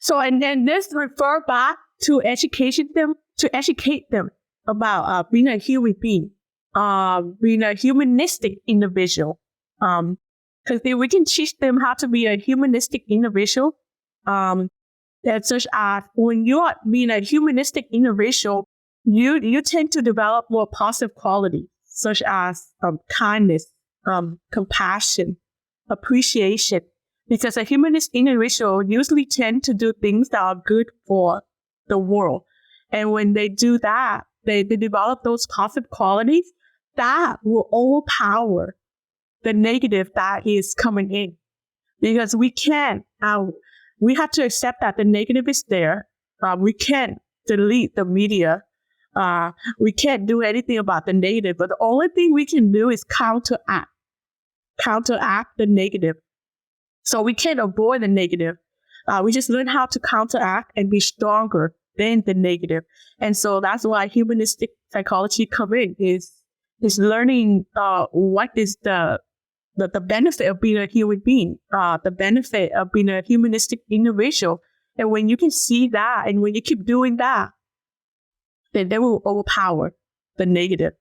So, and then this refer back to educate them about being a human being, being a humanistic individual. Because we can teach them how to be a humanistic individual. That such as when you are being a humanistic individual, you tend to develop more positive qualities, such as kindness, compassion, appreciation. Because a humanist individual usually tend to do things that are good for the world. And when they do that, they develop those positive qualities that will overpower the negative that is coming in. Because we have to accept that the negative is there. We can't delete the media. We can't do anything about the negative, but the only thing we can do is counteract the negative. So we can't avoid the negative. We just learn how to counteract and be stronger than the negative. And so that's why humanistic psychology come in, is learning what is the benefit of being a human being, the benefit of being a humanistic individual. And when you can see that, and when you keep doing that, then they will overpower the negative.